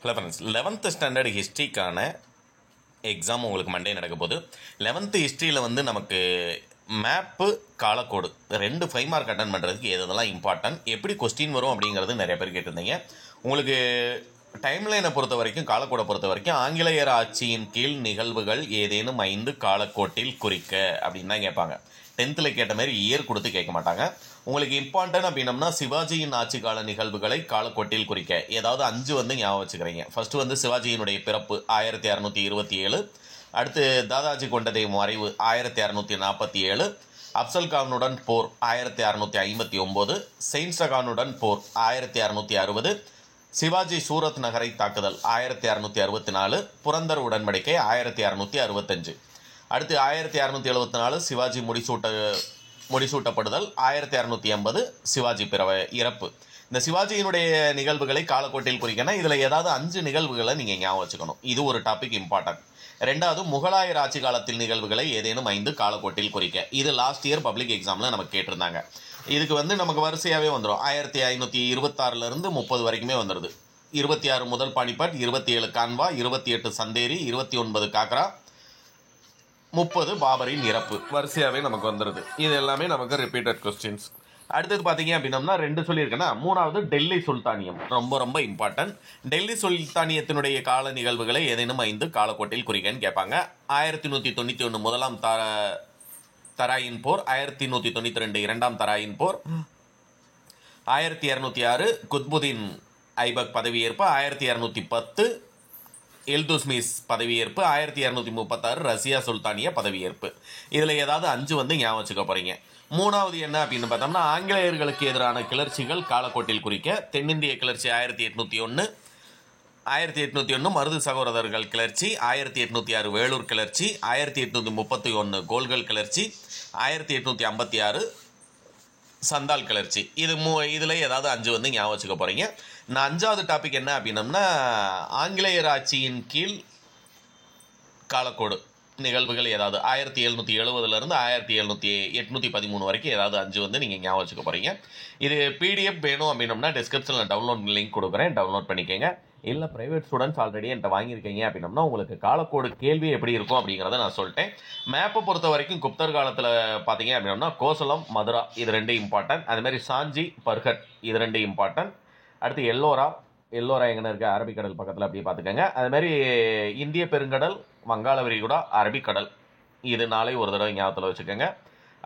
Hello friends, 11th standard ஹிஸ்ட்ரிக்கான exam உங்களுக்கு Monday நடக்க போகுது. 11th ஹிஸ்ட்ரியில் வந்து நமக்கு மேப்பு, காலக்கோடு 2 5 மார்க் அட்டன் பண்ணுறதுக்கு எதெல்லாம் இம்பார்ட்டன்ட், எப்படி கொஸ்டின் வரும் அப்படிங்கிறது நிறைய பேர் கேட்டிருந்தீங்க. உங்களுக்கு டைம்லைனை பொறுத்த வரைக்கும், காலக்கோடை பொறுத்த வரைக்கும் ஆங்கிலேயர் ஆட்சியின் கீழ் நிகழ்வுகள் ஏதேனும் 5 காலக்கோட்டில் குறிக்க அப்படின்னு தான் கேட்பாங்க. 10th கேட்ட மாதிரி இயர் கொடுத்து கேட்க மாட்டாங்க. உங்களுக்கு இம்பார்ட்டன்ட் அப்படின்னம்னா சிவாஜியின் ஆட்சி கால நிகழ்வுகளை காலக்கோட்டில் குறிக்க ஏதாவது 5 வந்து ஞாபகம் வச்சுக்கிறீங்க. ஃபர்ஸ்ட் வந்து சிவாஜியினுடைய பிறப்பு 1627, அடுத்து தாதாஜி கொண்டதை மறைவு 1647, அப்சல் கானுடன் போர் 1659, செயின்ஸ்டகானுடன் போர் 1660, சிவாஜி சூரத் நகரை தாக்குதல் 1664, புரந்தர் உடன்படிக்கை 1665. அடுத்து 1674 சிவாஜி முடிசூட்டப்படுதல், 1680 சிவாஜி இறப்பு. இந்த சிவாஜியினுடைய நிகழ்வுகளை காலக்கோட்டில் குறிக்கணும். இதில் ஏதாவது 5 நிகழ்வுகளை நீங்கள் ஞாபகம் வச்சுக்கணும். இது ஒரு டாபிக் இம்பார்ட்டன்ட். ரெண்டாவது, முகலாயர் ஆட்சி காலத்தில் நிகழ்வுகளை ஏதேனும் 5 காலக்கோட்டில் குறிக்க. இது லாஸ்ட் இயர் பப்ளிக் எக்ஸாமில் நமக்கு கேட்டிருந்தாங்க. இதுக்கு வந்து நமக்கு வரிசையாகவே வந்துடும். 1526 30 வரைக்குமே வந்துடுது. 26 முதல் பானிபட், 27 கான்வா, 28 சந்தேரி, 29 காக்ரா, 30 பாபரின் இறப்பு. வரிசையாகவே நமக்கு வந்துடுது. இது எல்லாமே நமக்கு ரிப்பீட்டட் கொஸ்டின்ஸ். அடுத்தது பார்த்தீங்க அப்படின்னம்னா 2 சொல்லியிருக்கேன்னா, 3வது டெல்லி சுல்தானியம் ரொம்ப ரொம்ப இம்பார்ட்டன்ட். டெல்லி சுல்தானியத்தினுடைய கால நிகழ்வுகளை ஏதேனும் 5 காலக்கோட்டில் குறிக்கன்னு கேட்பாங்க. 1191 முதலாம் தராயின் போர், 1192 இரண்டாம் தராயின் போர், 1206 குத்புதீன் ஐபக் பதவியேற்பு, 1210 இல்துஸ்மிஸ் பதவியேற்பு, 1236 ரஷ்யா சுல்தானிய பதவியேற்பு. இதில் ஏதாவது 5 வந்து ஞாபகம் வச்சுக்க போகிறீங்க. 3வது என்ன அப்படின்னு பார்த்தோம்னா, ஆங்கிலேயர்களுக்கு எதிரான கிளர்ச்சிகள் காலக்கோட்டில் குறிக்க. தென்னிந்திய கிளர்ச்சி 1801 மருது சகோதரர்கள் கிளர்ச்சி, 1806 வேலூர் கிளர்ச்சி, 1831 கோல்கள் கிளர்ச்சி, 1856 சந்தால் கிளர்ச்சி. இதில் ஏதாவது 5 வந்து ஞாபகம் வச்சுக்க போகிறீங்க. நான் 5வது டாபிக் என்ன அப்படின்னம்னா, ஆங்கிலேயர் ஆட்சியின் கீழ் காலக்கோடு நிகழ்வுகள் ஏதாவது 1770 1813 வரைக்கும் ஏதாவது 5 வந்து நீங்கள் ஞாபகம் வச்சுக்க போகிறீங்க. இது பிடிஎஃப் வேணும் அப்படின்னம்னா டிஸ்கிரிப்ஷனில் டவுன்லோட் லிங்க் கொடுக்குறேன், டவுன்லோட் பண்ணிக்கோங்க. இல்லை ப்ரைவேட் ஸ்டூடெண்ட்ஸ் ஆல்ரெடி என்கிட்ட வாங்கியிருக்கீங்க அப்படின்னம்னா உங்களுக்கு காலக்கோடு கேள்வி எப்படி இருக்கும் அப்படிங்கிறத நான் சொல்லிட்டேன். மேப்பை பொறுத்த வரைக்கும் குப்தர் காலத்தில் பார்த்தீங்க அப்படின்னா கோசலம், மதுரா இது 2 இம்பார்ட்டன்ட். அதுமாதிரி சாஞ்சி, பர்கட் இது 2 இம்பார்ட்டன்ட். அடுத்து எல்லோரா எங்கே இருக்குது, அரபிக்கடல் பக்கத்தில் அப்படியே பார்த்துக்கோங்க. அதுமாதிரி இந்திய பெருங்கடல், வங்காள விரிகுடா, அரபிக்கடல் இது நாளை ஒரு தடவை ஞாபகத்தில் வச்சுக்கோங்க.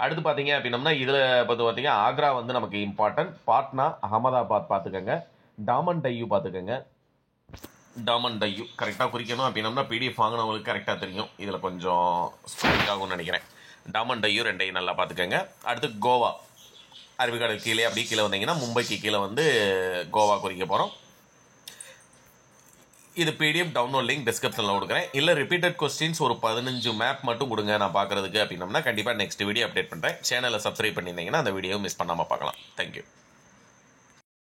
அடுத்து பார்த்தீங்க அப்படின்னம்னா இதில் பார்த்தீங்கன்னா ஆக்ரா வந்து நமக்கு இம்பார்ட்டன்ட். பாட்னா, அகமதாபாத் பார்த்துக்கோங்க. டாமன் டையூ பார்த்துக்கோங்க. டாமன் டையூ கரெக்டாக குறிக்கணும் அப்படின்னம்னா பிடிஎஃப் வாங்கினவங்களுக்கு கரெக்டாக தெரியும். இதில் கொஞ்சம் ஸ்ட்ரைக் ஆகும்னு நினைக்கிறேன். டாமன் டையூ 2 நல்லா பார்த்துக்கோங்க. அடுத்து கோவா, அரபிக்கடல் கீழே அப்படி கீழே வந்தீங்கன்னா மும்பைக்கு கீழே வந்து கோவா குறிக்க போகிறோம். இது பிடிஎஃப் டவுன்லோட் லிங்க் டிஸ்கிரிப்ஷனில் கொடுக்குறேன். இல்லை ரிப்பீட்டட் கொஸ்டின்ஸ் ஒரு 15 மேப் மட்டும் கொடுங்க நான் பார்க்குறதுக்கு அப்படின்னம்னா கண்டிப்பாக நெக்ஸ்ட் வீடியோ அப்டேட் பண்ணுறேன். சேனலை சப்ஸ்கிரைப் பண்ணியிருந்தீங்கன்னா அந்த வீடியோ மிஸ் பண்ணாமல் பார்க்கலாம். தேங்க்யூ.